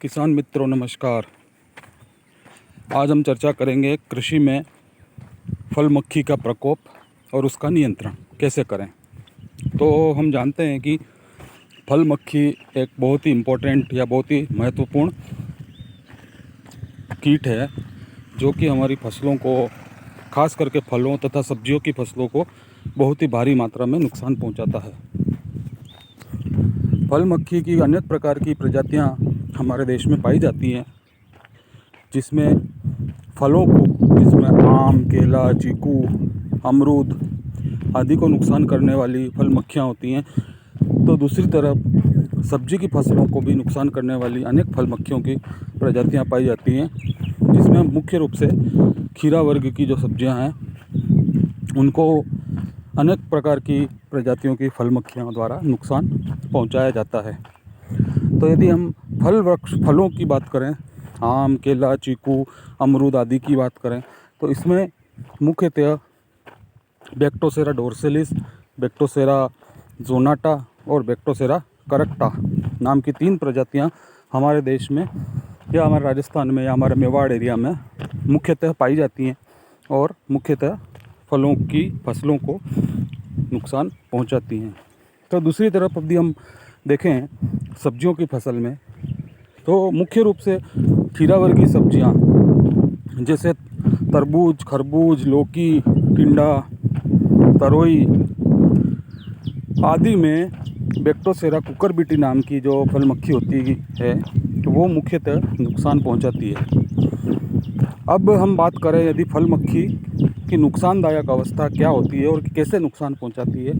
किसान मित्रों नमस्कार। आज हम चर्चा करेंगे कृषि में फल मक्खी का प्रकोप और उसका नियंत्रण कैसे करें। तो हम जानते हैं कि फल मक्खी एक बहुत ही इम्पोर्टेंट या बहुत ही महत्वपूर्ण कीट है जो कि हमारी फसलों को, खास करके फलों तथा सब्जियों की फसलों को बहुत ही भारी मात्रा में नुकसान पहुंचाता है। फल मक्खी की अनेक प्रकार की प्रजातियां हमारे देश में पाई जाती हैं, जिसमें फलों को, जिसमें आम, केला, चीकू, अमरूद आदि को नुकसान करने वाली फल मक्खियाँ होती हैं। तो दूसरी तरफ सब्जी की फसलों को भी नुकसान करने वाली अनेक फल मक्खियों की प्रजातियां पाई जाती हैं, जिसमें मुख्य रूप से खीरा वर्ग की जो सब्जियां हैं उनको अनेक प्रकार की प्रजातियों की फल मक्खियों द्वारा नुकसान पहुंचाया जाता है। तो यदि हम फलों की बात करें, आम, केला, चीकू, अमरूद आदि की बात करें, तो इसमें मुख्यतः बैक्टोसेरा डोर्सेलिस, बैक्टोसेरा जोनाटा और बैक्टोसेरा करक्टा नाम की 3 प्रजातियां हमारे देश में या हमारे राजस्थान में या हमारे मेवाड़ एरिया में मुख्यतः पाई जाती हैं और मुख्यतः फलों की फसलों को नुकसान पहुंचाती हैं। तो दूसरी तरफ यदि हम देखें सब्जियों की फसल में, तो मुख्य रूप से खीरा वर्गीय सब्जियां जैसे तरबूज, खरबूज, लौकी, टिंडा, तरोई आदि में बैक्टोसेरा कुकुरबिटी नाम की जो फल मक्खी होती है वो मुख्यतः नुकसान पहुंचाती है। अब हम बात करें यदि फल मक्खी की नुकसानदायक अवस्था क्या होती है और कैसे नुकसान पहुंचाती है,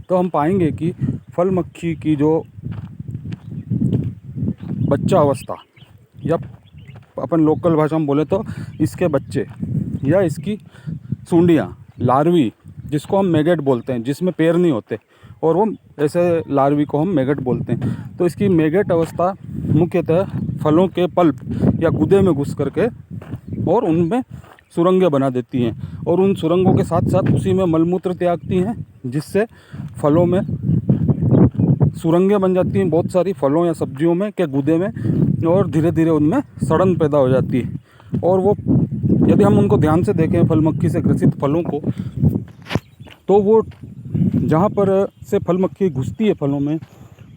तो हम पाएंगे कि फल मक्खी की जो बच्चा अवस्था या अपन लोकल भाषा में बोले तो इसके बच्चे या इसकी सूंडियाँ, लार्वी, जिसको हम मैगेट बोलते हैं, जिसमें पैर नहीं होते और वो ऐसे लार्वी को हम मैगेट बोलते हैं। तो इसकी मैगेट अवस्था मुख्यतः फलों के पल्प या गुदे में घुस करके और उनमें सुरंगें बना देती हैं और उन सुरंगों के साथ साथ उसी में मलमूत्र त्यागती हैं, जिससे फलों में सुरंगें बन जाती हैं बहुत सारी फलों या सब्जियों में के गुदे में, और धीरे धीरे उनमें सड़न पैदा हो जाती है। और वो यदि हम उनको ध्यान से देखें फल मक्खी से ग्रसित फलों को, तो वो जहाँ पर से फल मक्खी घुसती है फलों में,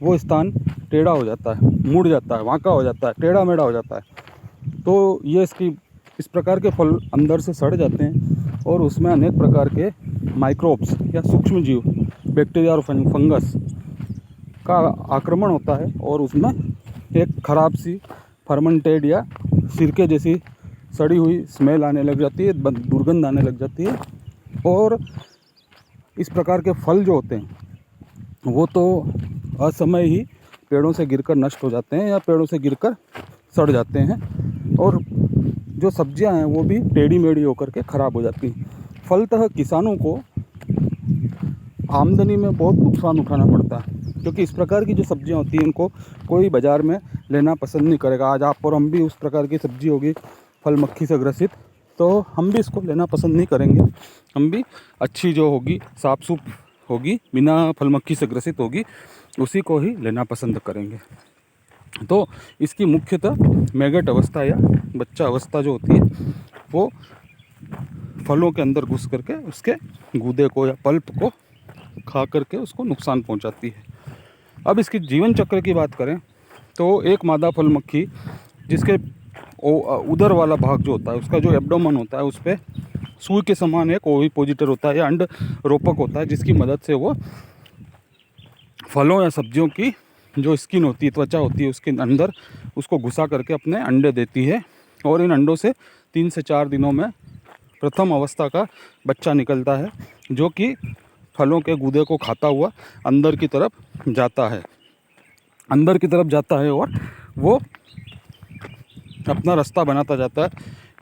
वो स्थान टेढ़ा हो जाता है, मुड़ जाता है, वांका हो जाता है, टेढ़ा मेढ़ा हो जाता है। तो ये इस प्रकार के फल अंदर से सड़ जाते हैं और उसमें अनेक प्रकार के माइक्रोब्स या सूक्ष्म जीव, बैक्टीरिया और फंगस का आक्रमण होता है और उसमें एक खराब सी फर्मेंटेड या सिरके जैसी सड़ी हुई स्मेल आने लग जाती है, दुर्गंध आने लग जाती है। और इस प्रकार के फल जो होते हैं वो तो असमय ही पेड़ों से गिरकर नष्ट हो जाते हैं या पेड़ों से गिरकर सड़ जाते हैं, और जो सब्जियां हैं वो भी टेढ़ी मेढ़ी होकर के ख़राब हो जाती हैं। फलतः किसानों को आमदनी में बहुत नुकसान उठाना पड़ता है, क्योंकि इस प्रकार की जो सब्जियां होती हैं उनको कोई बाज़ार में लेना पसंद नहीं करेगा। आज आप और हम भी उस प्रकार की सब्जी होगी फल मक्खी से ग्रसित, तो हम भी इसको लेना पसंद नहीं करेंगे। हम भी अच्छी जो होगी, साफ सूफ होगी, बिना फल मक्खी से ग्रसित होगी, उसी को ही लेना पसंद करेंगे। तो इसकी मुख्यतः मैगेट अवस्था या बच्चा अवस्था जो होती है वो फलों के अंदर घुस करके उसके गूदे को या पल्प को खा करके उसको नुकसान पहुंचाती है। अब इसकी जीवन चक्र की बात करें तो एक मादा फल मक्खी जिसके उदर वाला भाग जो होता है, उसका जो एब्डोमन होता है, उस पर सुई के समान एक ओविपोजिटर होता है या अंड रोपक होता है, जिसकी मदद से वो फलों या सब्जियों की जो स्किन होती है, त्वचा होती है, उसके अंदर उसको घुसा करके अपने अंडे देती है। और इन अंडों से 3 से 4 दिनों में प्रथम अवस्था का बच्चा निकलता है, जो कि फलों के गूदे को खाता हुआ अंदर की तरफ जाता है और वो अपना रास्ता बनाता जाता है।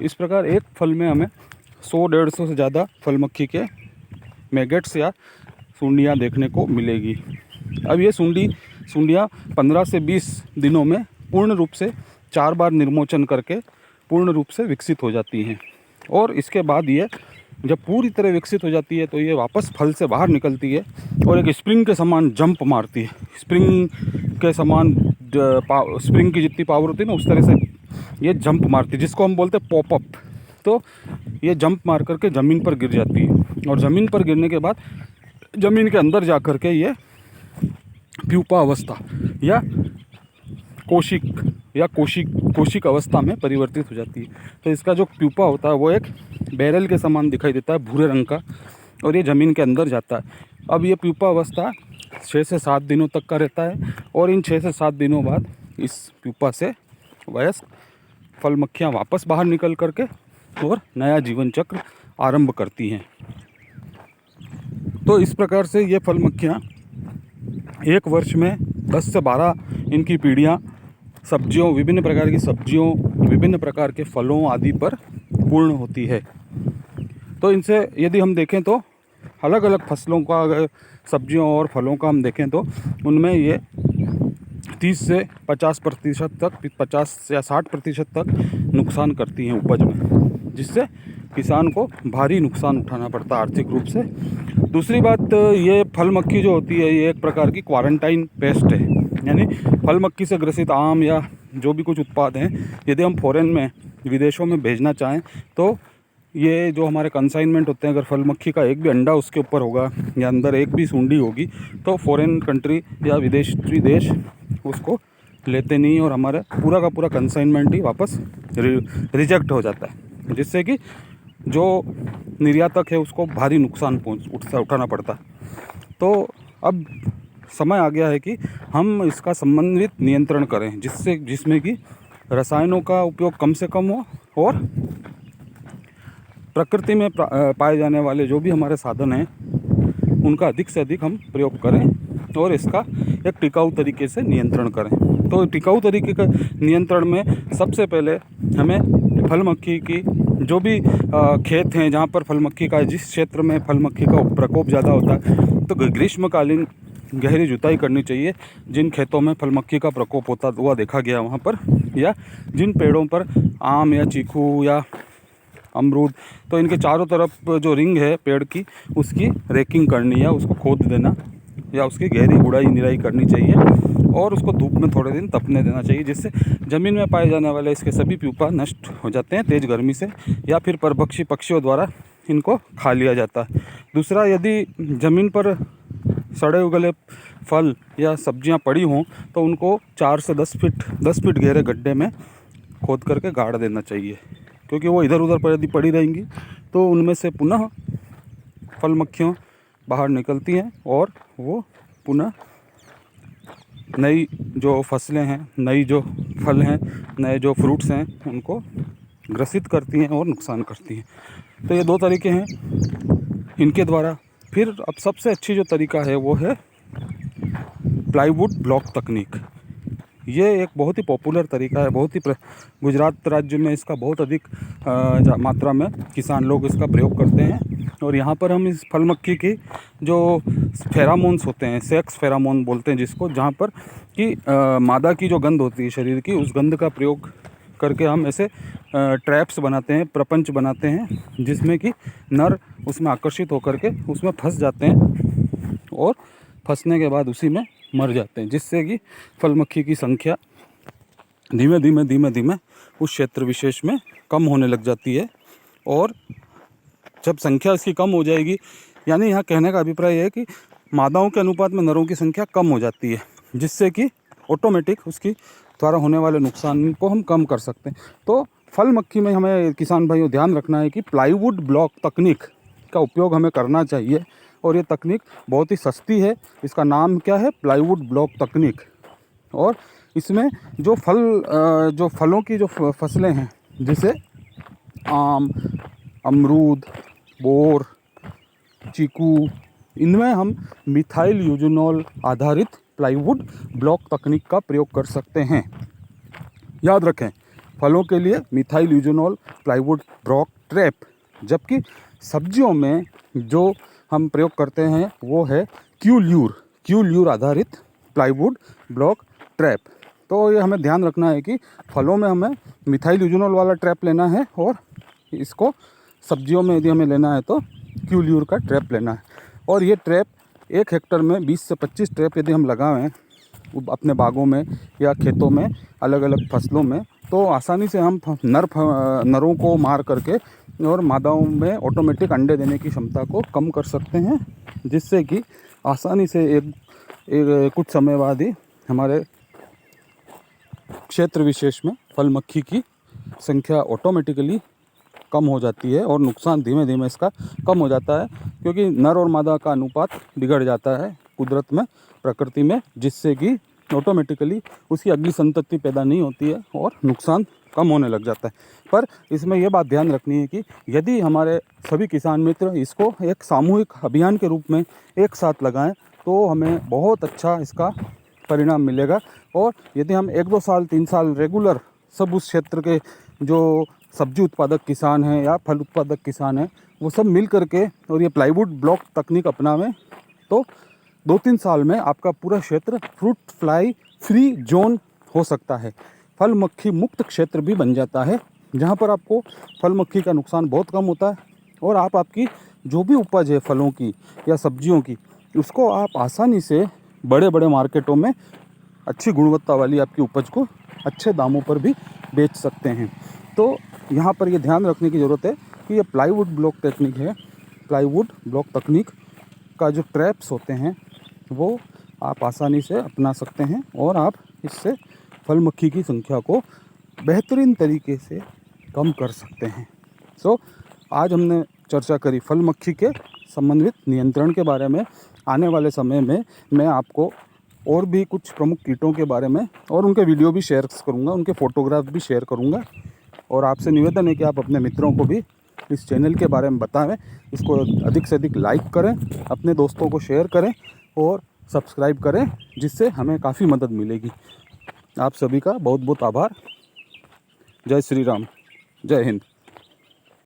इस प्रकार एक फल में हमें 100-150 से ज़्यादा फल मक्खी के मैगेट्स या सूंडियाँ देखने को मिलेगी। अब ये सूंडियाँ 15 से 20 दिनों में पूर्ण रूप से 4 बार निर्मोचन करके पूर्ण रूप से विकसित हो जाती हैं, और इसके बाद ये जब पूरी तरह विकसित हो जाती है तो ये वापस फल से बाहर निकलती है और एक स्प्रिंग के समान जंप मारती है, स्प्रिंग के समान स्प्रिंग की जितनी पावर होती है ना, उस तरह से ये जंप मारती है, जिसको हम बोलते हैं पॉपअप। तो ये जंप मार करके ज़मीन पर गिर जाती है, और ज़मीन पर गिरने के बाद ज़मीन के अंदर जा कर के ये प्यूपा अवस्था या कोशिक अवस्था में परिवर्तित हो जाती है। तो इसका जो प्यूपा होता है वो एक बैरल के समान दिखाई देता है, भूरे रंग का, और ये ज़मीन के अंदर जाता है। अब ये प्यूपा अवस्था 6 से 7 दिनों तक का रहता है, और इन 6 से 7 दिनों बाद इस प्यूपा से वयस्क फल मक्खियाँ वापस बाहर निकल करके और नया जीवन चक्र आरंभ करती हैं। तो इस प्रकार से ये फल मक्खियाँ एक वर्ष में 10 से 12 इनकी पीढ़ियाँ सब्जियों, विभिन्न प्रकार की सब्जियों, विभिन्न प्रकार के फलों आदि पर पूर्ण होती है। तो इनसे यदि हम देखें तो अलग अलग फसलों का, अगर सब्जियों और फलों का हम देखें तो उनमें ये 30 से 50% तक, 50 या 60% तक नुकसान करती हैं उपज में, जिससे किसान को भारी नुकसान उठाना पड़ता है आर्थिक रूप से। दूसरी बात, ये फल मक्खी जो होती है ये एक प्रकार की क्वारंटाइन पेस्ट है, यानी फल मक्खी से ग्रसित आम या जो भी कुछ उत्पाद हैं, यदि हम फॉरेन में, विदेशों में भेजना चाहें तो ये जो हमारे कंसाइनमेंट होते हैं, अगर फल मक्खी का एक भी अंडा उसके ऊपर होगा या अंदर एक भी सूंडी होगी तो फॉरेन कंट्री या विदेशी देश उसको लेते नहीं, और हमारा पूरा का पूरा कंसाइनमेंट ही वापस रिजेक्ट हो जाता है, जिससे कि जो निर्यातक है उसको भारी नुकसान उठाना पड़ता है। तो अब समय आ गया है कि हम इसका संबंधित नियंत्रण करें, जिसमें कि रसायनों का उपयोग कम से कम हो, और प्रकृति में पाए जाने वाले जो भी हमारे साधन हैं उनका अधिक से अधिक हम प्रयोग करें, और इसका एक टिकाऊ तरीके से नियंत्रण करें। तो टिकाऊ तरीके का नियंत्रण में सबसे पहले हमें फल मक्खी की जो भी खेत हैं जहाँ पर फल मक्खी का, जिस क्षेत्र में फल मक्खी का प्रकोप ज़्यादा होता है, तो ग्रीष्मकालीन गहरी जुताई करनी चाहिए। जिन खेतों में फल मक्खी का प्रकोप होता हुआ देखा गया वहाँ पर, या जिन पेड़ों पर आम या चीकू या अमरूद, तो इनके चारों तरफ जो रिंग है पेड़ की, उसकी रेकिंग करनी है, उसको खोद देना या उसकी गहरी गुड़ाई निराई करनी चाहिए, और उसको धूप में थोड़े दिन तपने देना चाहिए, जिससे ज़मीन में पाए जाने वाले इसके सभी प्यूपा नष्ट हो जाते हैं तेज़ गर्मी से, या फिर परभक्षी पक्षियों द्वारा इनको खा लिया जाता है। दूसरा, यदि ज़मीन पर सड़े उगले फल या सब्जियां पड़ी हों तो उनको 4 से 10 फीट गहरे गड्ढे में खोद करके गाड़ देना चाहिए, क्योंकि वो इधर उधर पर यदि पड़ी रहेंगी तो उनमें से पुनः फल मक्खियाँ बाहर निकलती हैं, और वो पुनः नई जो फसलें हैं, नई जो फल हैं, नए जो फ्रूट्स हैं, उनको ग्रसित करती हैं और नुकसान करती हैं। तो ये 2 तरीके हैं इनके द्वारा। फिर अब सबसे अच्छी जो तरीका है वो है प्लाईवुड ब्लॉक तकनीक। ये एक बहुत ही पॉपुलर तरीका है, बहुत ही गुजरात राज्य में इसका बहुत अधिक मात्रा में किसान लोग इसका प्रयोग करते हैं। और यहाँ पर हम इस फल मक्खी की जो फेरामोन्स होते हैं, सेक्स फेरामोन बोलते हैं जिसको, जहाँ पर कि मादा की जो गंध होती है शरीर की, उस गंध का प्रयोग करके हम ऐसे ट्रैप्स बनाते हैं, प्रपंच बनाते हैं, जिसमें कि नर उसमें आकर्षित होकर के उसमें फंस जाते हैं, और फंसने के बाद उसी में मर जाते हैं, जिससे कि फल मक्खी की संख्या धीमे धीमे उस क्षेत्र विशेष में कम होने लग जाती है। और जब संख्या इसकी कम हो जाएगी, यानी यहाँ कहने का अभिप्राय है कि मादाओं के अनुपात में नरों की संख्या कम हो जाती है, जिससे कि ऑटोमेटिक उसकी द्वारा होने वाले नुकसान को हम कम कर सकते हैं। तो फल मक्खी में हमें किसान भाइयों ध्यान रखना है कि प्लाईवुड ब्लॉक तकनीक का उपयोग हमें करना चाहिए, और ये तकनीक बहुत ही सस्ती है। इसका नाम क्या है? प्लाईवुड ब्लॉक तकनीक। और इसमें जो फलों की जो फसलें हैं, जैसे आम, अमरूद, बोर, चीकू, इनमें हम मिथाइल यूजेनॉल आधारित प्लाईवुड ब्लॉक तकनीक का प्रयोग कर सकते हैं। याद रखें, फलों के लिए methyl eugenol plywood block trap, जबकि सब्जियों में जो हम प्रयोग करते हैं वो है क्यूल्यूर आधारित प्लाईवुड ब्लॉक ट्रैप। तो ये हमें ध्यान रखना है कि फलों में हमें मिथाइल यूजेनॉल वाला ट्रैप लेना है, और इसको सब्जियों में यदि हमें लेना है तो क्यूल्यूर का ट्रैप लेना है। और ये ट्रैप 1 हेक्टेयर में 20 से 25 ट्रैप यदि हम लगाएं अपने बागों में या खेतों में अलग अलग फसलों में, तो आसानी से हम नरों को मार करके और मादाओं में ऑटोमेटिक अंडे देने की क्षमता को कम कर सकते हैं, जिससे कि आसानी से एक कुछ समय बाद ही हमारे क्षेत्र विशेष में फल मक्खी की संख्या ऑटोमेटिकली कम हो जाती है और नुकसान धीमे धीमे इसका कम हो जाता है, क्योंकि नर और मादा का अनुपात बिगड़ जाता है कुदरत में, प्रकृति में, जिससे कि ऑटोमेटिकली उसकी अगली संतति पैदा नहीं होती है और नुकसान कम होने लग जाता है। पर इसमें यह बात ध्यान रखनी है कि यदि हमारे सभी किसान मित्र इसको एक सामूहिक अभियान के रूप में एक साथ लगाएं तो हमें बहुत अच्छा इसका परिणाम मिलेगा। और यदि हम 1-2 साल 3 साल रेगुलर सब उस क्षेत्र के जो सब्जी उत्पादक किसान हैं या फल उत्पादक किसान हैं वो सब मिल करके और ये प्लाईवुड ब्लॉक तकनीक अपनावें तो 2-3 साल में आपका पूरा क्षेत्र फ्रूट फ्लाई फ्री जोन हो सकता है, फल मक्खी मुक्त क्षेत्र भी बन जाता है, जहाँ पर आपको फल मक्खी का नुकसान बहुत कम होता है और आप आपकी जो भी उपज है फलों की या सब्जियों की, उसको आप आसानी से बड़े बड़े मार्केटों में अच्छी गुणवत्ता वाली आपकी उपज को अच्छे दामों पर भी बेच सकते हैं। तो यहाँ पर ये ध्यान रखने की ज़रूरत है कि ये प्लाईवुड ब्लॉक टेक्निक है, प्लाईवुड ब्लॉक तकनीक का जो ट्रैप्स होते हैं वो आप आसानी से अपना सकते हैं और आप इससे फल मक्खी की संख्या को बेहतरीन तरीके से कम कर सकते हैं। सो आज हमने चर्चा करी फल मक्खी के संबंधित नियंत्रण के बारे में। आने वाले समय में मैं आपको और भी कुछ प्रमुख कीटों के बारे में और उनके वीडियो भी शेयर करूँगा, उनके फ़ोटोग्राफ भी शेयर करूँगा। और आपसे निवेदन है कि आप अपने मित्रों को भी इस चैनल के बारे में बताएं, इसको अधिक से अधिक लाइक करें, अपने दोस्तों को शेयर करें और सब्सक्राइब करें, जिससे हमें काफ़ी मदद मिलेगी। आप सभी का बहुत बहुत आभार। जय श्री राम, जय हिंद।